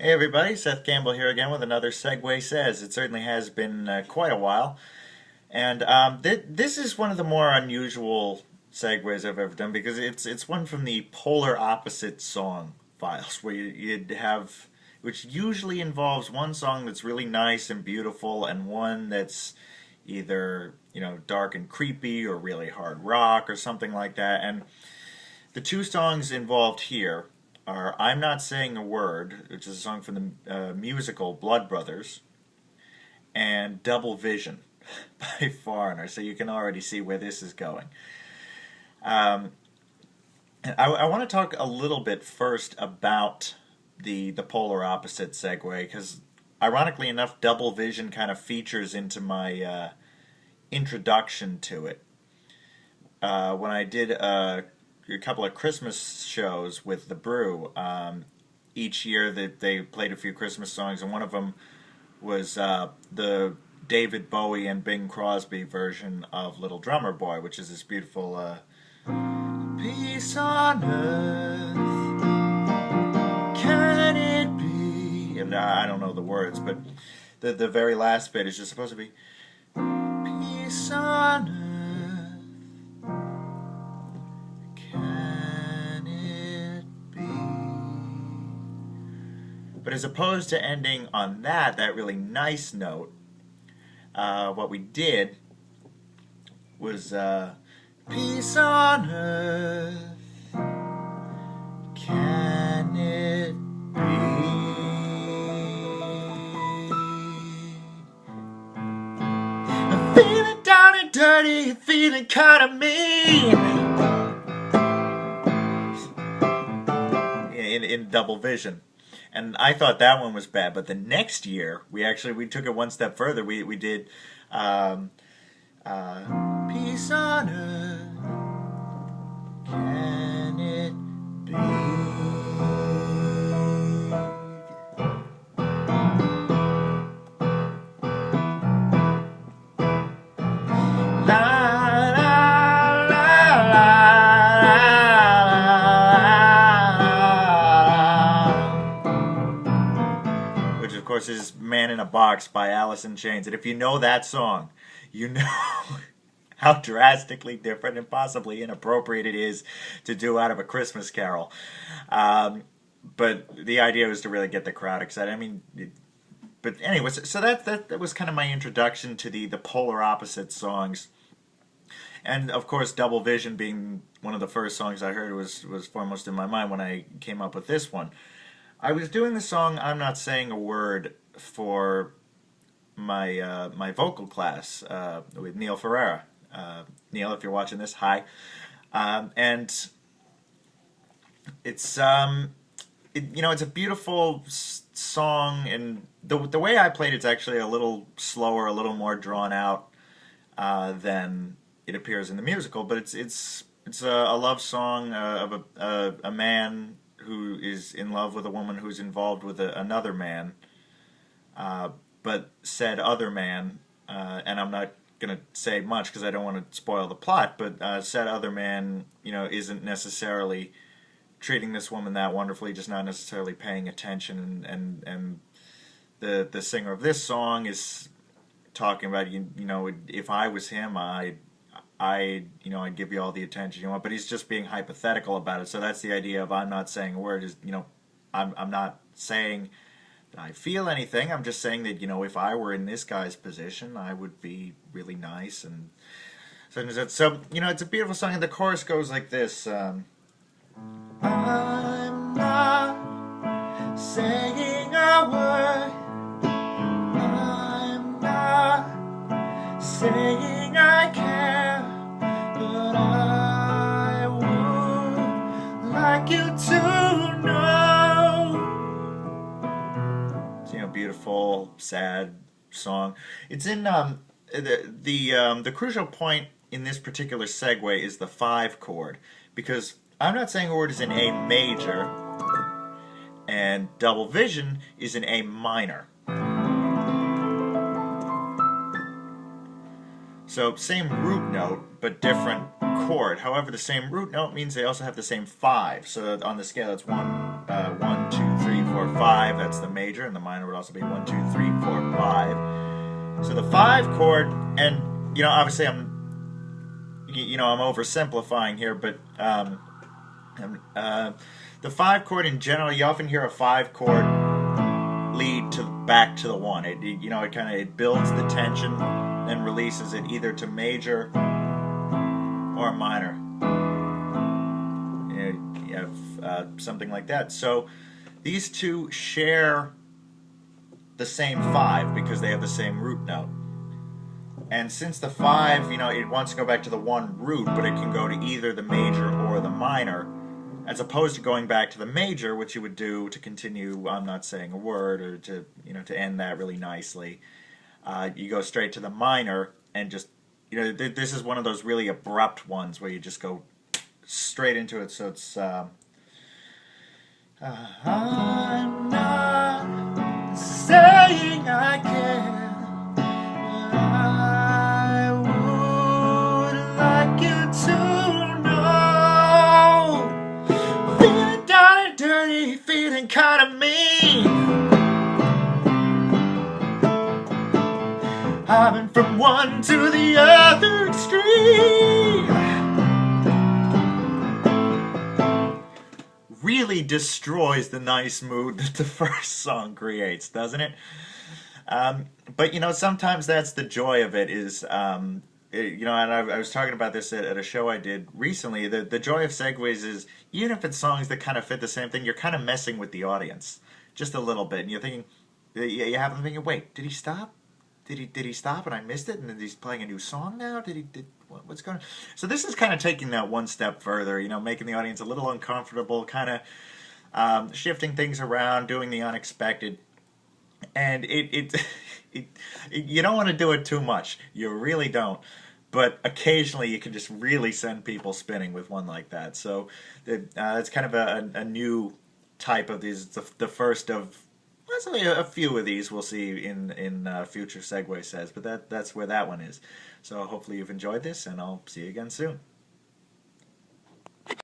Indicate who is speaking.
Speaker 1: Hey everybody, Seth Campbell here again with another Segue Says. It certainly has been quite a while. And this is one of the more unusual segues I've ever done because it's one from the polar opposite song files where you'd have, which usually involves one song that's really nice and beautiful and one that's either, dark and creepy or really hard rock or something like that. And the two songs involved here are I'm Not Saying a Word, which is a song from the musical Blood Brothers, and Double Vision by Foreigner. So you can already see where this is going. Um, I want to talk a little bit first about the polar opposite segue, because ironically enough, Double Vision kind of features into my introduction to it. When I did a couple of Christmas shows with the Brew. Each year that they played a few Christmas songs, and one of them was the David Bowie and Bing Crosby version of Little Drummer Boy, which is this beautiful peace on earth, can it be? And I don't know the words, but the very last bit is just supposed to be peace on earth. But as opposed to ending on that really nice note, what we did was peace on earth, can it be? I'm feeling down and dirty, feeling kind of mean. In Double Vision. And I thought that one was bad, but the next year we took it one step further. We did peace on earth, can it be? La, la, la, of course, is Man in a Box by Alice in Chains. And if you know that song, you know how drastically different and possibly inappropriate it is to do out of a Christmas carol. But the idea was to really get the crowd excited. I mean, but anyways, so that was kind of my introduction to the polar opposite songs. And of course, Double Vision being one of the first songs I heard was foremost in my mind when I came up with this one. I was doing the song I'm Not Saying a Word for my my vocal class with Neil Ferreira. Neil, if you're watching this, hi. And it's it's a beautiful song, and the way I played it's actually a little slower, a little more drawn out than it appears in the musical. But it's a love song of a man who is in love with a woman who's involved with another man, but said other man, and I'm not going to say much because I don't want to spoil the plot, but said other man, isn't necessarily treating this woman that wonderfully, just not necessarily paying attention, and the singer of this song is talking about, if I was him, I'd give you all the attention you want, but he's just being hypothetical about it. So that's the idea of I'm not saying a word is, I'm not saying that I feel anything. I'm just saying that, if I were in this guy's position, I would be really nice. And so it's a beautiful song. And the chorus goes like this. I'm not saying a word. I'm not saying I care. But I would like you to know. So, beautiful, sad song. It's in the crucial point in this particular segue is the 5 chord, because I'm Not Saying a Word is in A major, and Double Vision is in A minor. So same root note, but different chord. However, the same root note means they also have the same 5. So on the scale, it's 1, 2, 3, 4. 4, 5. That's the major, and the minor would also be 1, 2, 3, 4, 5. So the 5 chord, and obviously I'm oversimplifying here, but the 5 chord in general, you often hear a 5 chord lead back to the 1. It builds the tension and releases it either to major or minor. You have something like that. So these two share the same 5 because they have the same root note. And since the 5, it wants to go back to the 1 root, but it can go to either the major or the minor, as opposed to going back to the major, which you would do to continue I'm not saying a word, or to end that really nicely. You go straight to the minor and just, this is one of those really abrupt ones where you just go straight into it. So it's I'm not saying I can, but I would like you to know, feeling down and dirty, feeling kind of mean. I've been from one to the other extreme. Really destroys the nice mood that the first song creates, doesn't it? But sometimes that's the joy of it. Is and I was talking about this at a show I did recently. The joy of segues is, even if it's songs that kind of fit the same thing, you're kind of messing with the audience just a little bit, and you're thinking, you have them thinking, wait, did he stop? Did he stop and I missed it, and then he's playing a new song now? What's going on? So this is kind of taking that one step further, making the audience a little uncomfortable, kind of shifting things around, doing the unexpected. And you don't want to do it too much. You really don't. But occasionally you can just really send people spinning with one like that. So it's kind of a new type of these. It's the first of a few of these we'll see in future Segue Says, but that's where that one is. So hopefully you've enjoyed this, and I'll see you again soon.